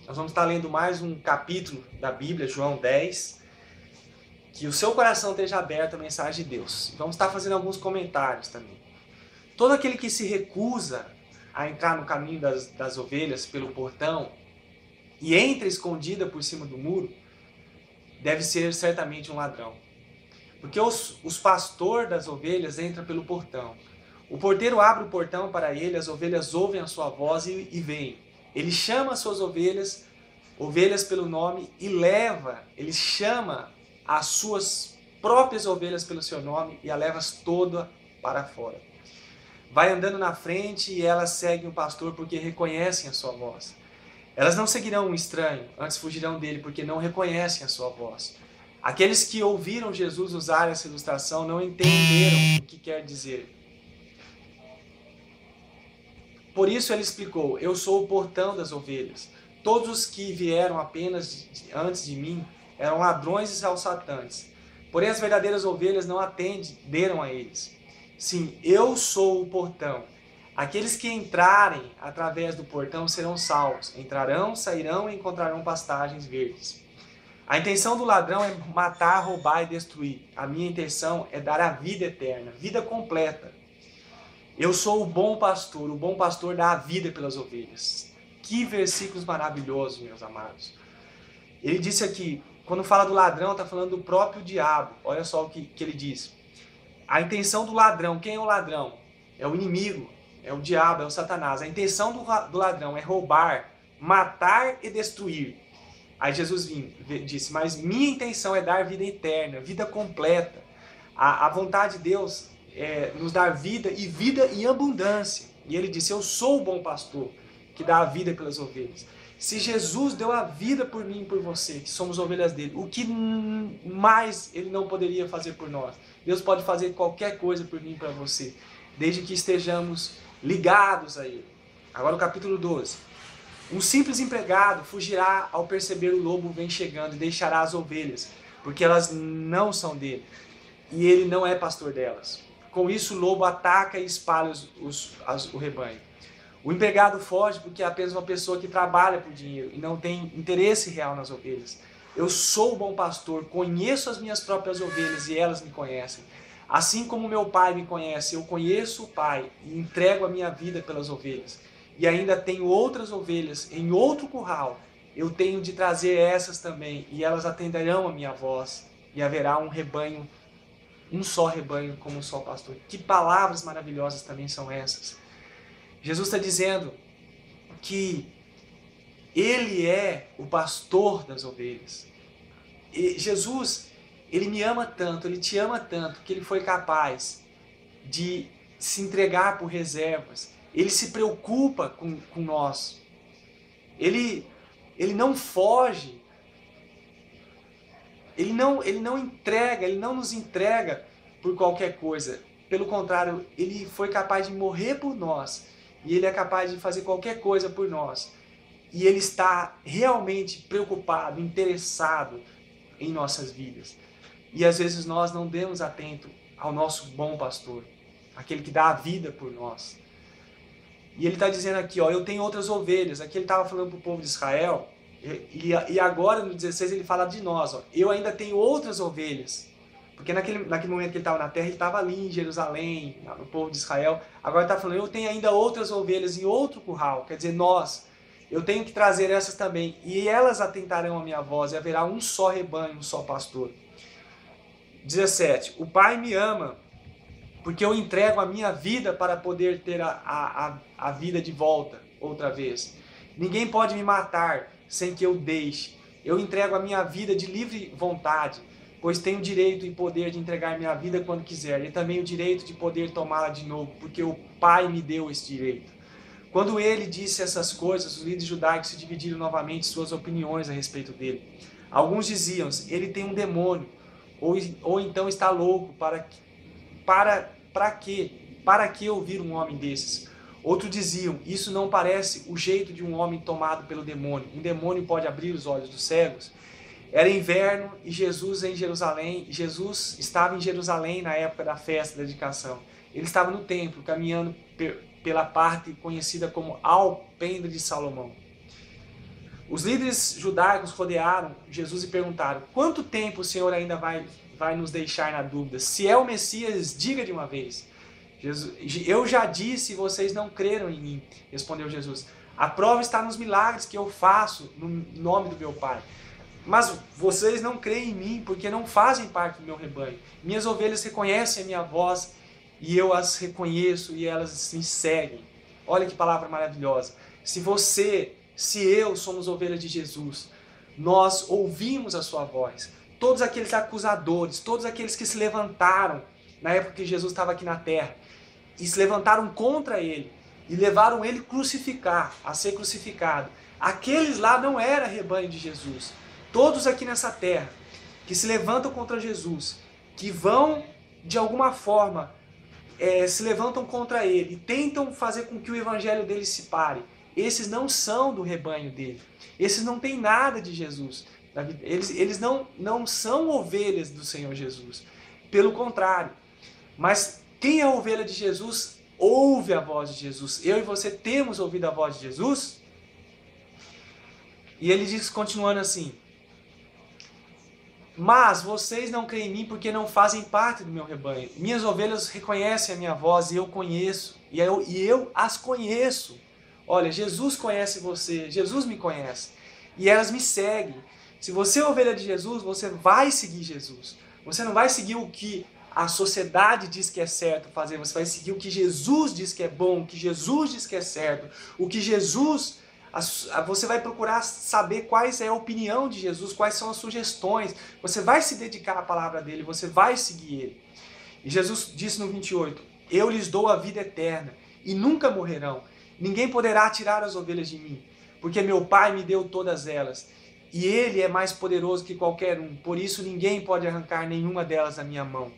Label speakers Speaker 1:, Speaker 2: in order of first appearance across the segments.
Speaker 1: Nós vamos estar lendo mais um capítulo da Bíblia, João 10. Que o seu coração esteja aberto à mensagem de Deus. E vamos estar fazendo alguns comentários também. Todo aquele que se recusa a entrar no caminho das ovelhas pelo portão e entra escondida por cima do muro, deve ser certamente um ladrão. Porque os pastores das ovelhas entram pelo portão. O porteiro abre o portão para ele, as ovelhas ouvem a sua voz e vêm. Ele chama as suas ovelhas pelo nome e ele chama as suas próprias ovelhas pelo seu nome e a leva toda para fora. Vai andando na frente e elas seguem o pastor porque reconhecem a sua voz. Elas não seguirão um estranho, antes fugirão dele porque não reconhecem a sua voz. Aqueles que ouviram Jesus usar essa ilustração não entenderam o que quer dizer. Por isso ele explicou: eu sou o portão das ovelhas. Todos os que vieram apenas antes de mim eram ladrões e assaltantes. Porém as verdadeiras ovelhas não atenderam a eles. Sim, eu sou o portão. Aqueles que entrarem através do portão serão salvos. Entrarão, sairão e encontrarão pastagens verdes. A intenção do ladrão é matar, roubar e destruir. A minha intenção é dar a vida eterna, vida completa. Eu sou o bom pastor dá a vida pelas ovelhas. Que versículos maravilhosos, meus amados. Ele disse aqui, quando fala do ladrão, está falando do próprio diabo. Olha só o que ele diz. A intenção do ladrão, quem é o ladrão? É o inimigo, é o diabo, é o Satanás. A intenção do ladrão é roubar, matar e destruir. Aí Jesus disse, mas minha intenção é dar vida eterna, vida completa. A vontade de Deus é nos dar vida em abundância. E ele disse, eu sou o bom pastor que dá a vida pelas ovelhas. Se Jesus deu a vida por mim e por você, que somos ovelhas dele, o que mais ele não poderia fazer por nós? Deus pode fazer qualquer coisa por mim e para você, desde que estejamos ligados a ele. Agora o capítulo 12. Um simples empregado fugirá ao perceber o lobo vem chegando e deixará as ovelhas, porque elas não são dele, e ele não é pastor delas. Com isso o lobo ataca e espalha o rebanho. O empregado foge porque é apenas uma pessoa que trabalha por dinheiro e não tem interesse real nas ovelhas. Eu sou o bom pastor, conheço as minhas próprias ovelhas e elas me conhecem. Assim como meu pai me conhece, eu conheço o pai e entrego a minha vida pelas ovelhas. E ainda tenho outras ovelhas em outro curral. Eu tenho de trazer essas também e elas atenderão a minha voz e haverá um rebanho, um só rebanho como um só pastor. Que palavras maravilhosas também são essas. Jesus está dizendo que ele é o pastor das ovelhas. E Jesus, ele me ama tanto, ele te ama tanto, que ele foi capaz de se entregar por reservas. Ele se preocupa com nós. Ele não foge. Ele não entrega, ele não nos entrega por qualquer coisa. Pelo contrário, ele foi capaz de morrer por nós. E ele é capaz de fazer qualquer coisa por nós. E ele está realmente preocupado, interessado em nossas vidas. E às vezes nós não demos atento ao nosso bom pastor, aquele que dá a vida por nós. E ele está dizendo aqui, ó, eu tenho outras ovelhas. Aqui ele estava falando para o povo de Israel. E agora no 16 ele fala de nós. Ó, eu ainda tenho outras ovelhas. Porque naquele momento que ele estava na terra, ele estava ali em Jerusalém, no povo de Israel. Agora ele está falando, eu tenho ainda outras ovelhas em outro curral. Quer dizer, nós. Eu tenho que trazer essas também. E elas atentarão a minha voz. E haverá um só rebanho, um só pastor. 17. O Pai me ama, porque eu entrego a minha vida para poder ter a vida de volta, outra vez. Ninguém pode me matar sem que eu deixe. Eu entrego a minha vida de livre vontade, pois tenho o direito e poder de entregar minha vida quando quiser, e também o direito de poder tomá-la de novo, porque o Pai me deu esse direito. Quando ele disse essas coisas, os líderes judaicos se dividiram novamente suas opiniões a respeito dele. Alguns diziam, ele tem um demônio, ou então está louco, para que ouvir um homem desses? Outros diziam, isso não parece o jeito de um homem tomado pelo demônio. Um demônio pode abrir os olhos dos cegos? Era inverno e Jesus estava em Jerusalém na época da festa da dedicação. Ele estava no templo, caminhando pela parte conhecida como Alpendre de Salomão. Os líderes judaicos rodearam Jesus e perguntaram: quanto tempo o Senhor ainda vai nos deixar na dúvida? Se é o Messias, diga de uma vez. Eu já disse e vocês não creram em mim, respondeu Jesus. A prova está nos milagres que eu faço no nome do meu Pai. Mas vocês não creem em mim porque não fazem parte do meu rebanho. Minhas ovelhas reconhecem a minha voz e eu as reconheço e elas me seguem. Olha que palavra maravilhosa. Se eu somos ovelhas de Jesus, nós ouvimos a sua voz. Todos aqueles acusadores, todos aqueles que se levantaram na época que Jesus estava aqui na terra e se levantaram contra ele e levaram ele a ser crucificado. Aqueles lá não eram rebanho de Jesus. Todos aqui nessa terra que se levantam contra Jesus, que vão de alguma forma se levantam contra ele e tentam fazer com que o evangelho dele se pare, esses não são do rebanho dele. Esses não têm nada de Jesus. Eles não são ovelhas do Senhor Jesus. Pelo contrário. Mas quem é a ovelha de Jesus ouve a voz de Jesus. Eu e você temos ouvido a voz de Jesus? E ele diz, continuando assim: mas vocês não creem em mim porque não fazem parte do meu rebanho. Minhas ovelhas reconhecem a minha voz e eu conheço. E eu as conheço. Olha, Jesus conhece você, Jesus me conhece. E elas me seguem. Se você é ovelha de Jesus, você vai seguir Jesus. Você não vai seguir o que a sociedade diz que é certo fazer. Você vai seguir o que Jesus diz que é bom, o que Jesus diz que é certo. O que Jesus... Você vai procurar saber quais é a opinião de Jesus, quais são as sugestões. Você vai se dedicar à palavra dele, você vai seguir ele. E Jesus disse no 28, eu lhes dou a vida eterna e nunca morrerão. Ninguém poderá tirar as ovelhas de mim, porque meu Pai me deu todas elas. E ele é mais poderoso que qualquer um, por isso ninguém pode arrancar nenhuma delas da minha mão.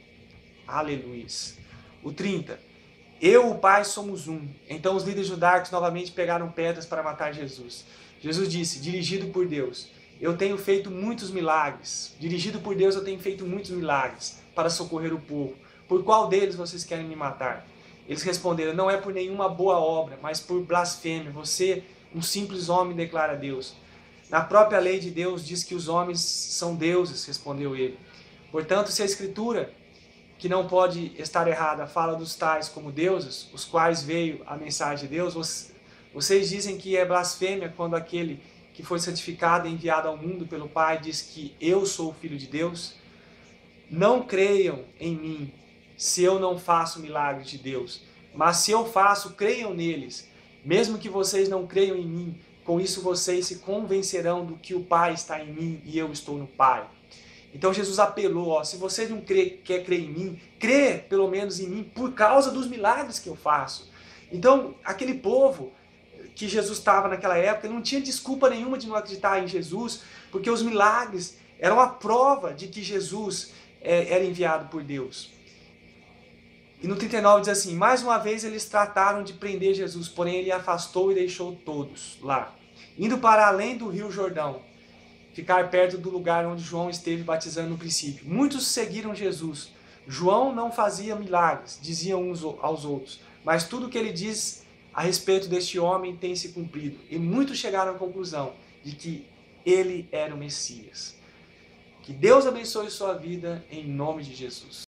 Speaker 1: Aleluia. O 30. Eu e o Pai somos um. Então os líderes judaicos novamente pegaram pedras para matar Jesus. Jesus disse, dirigido por Deus, eu tenho feito muitos milagres. Dirigido por Deus, eu tenho feito muitos milagres para socorrer o povo. Por qual deles vocês querem me matar? Eles responderam, não é por nenhuma boa obra, mas por blasfêmia. Você, um simples homem, declara a Deus. Na própria lei de Deus diz que os homens são deuses, respondeu ele. Portanto, se a Escritura, que não pode estar errada, fala dos tais como deuses, os quais veio a mensagem de Deus, vocês dizem que é blasfêmia quando aquele que foi santificado e enviado ao mundo pelo Pai diz que eu sou o Filho de Deus? Não creiam em mim se eu não faço milagres de Deus, mas se eu faço, creiam neles. Mesmo que vocês não creiam em mim, com isso vocês se convencerão do que o Pai está em mim e eu estou no Pai. Então Jesus apelou, se você não quer crer em mim, crê pelo menos em mim por causa dos milagres que eu faço. Então aquele povo que Jesus estava naquela época não tinha desculpa nenhuma de não acreditar em Jesus, porque os milagres eram a prova de que Jesus era enviado por Deus. E no 39 diz assim, mais uma vez eles trataram de prender Jesus, porém ele afastou e deixou todos lá, indo para além do rio Jordão, ficar perto do lugar onde João esteve batizando no princípio. Muitos seguiram Jesus. João não fazia milagres, diziam uns aos outros, mas tudo o que ele diz a respeito deste homem tem se cumprido. E muitos chegaram à conclusão de que ele era o Messias. Que Deus abençoe sua vida em nome de Jesus.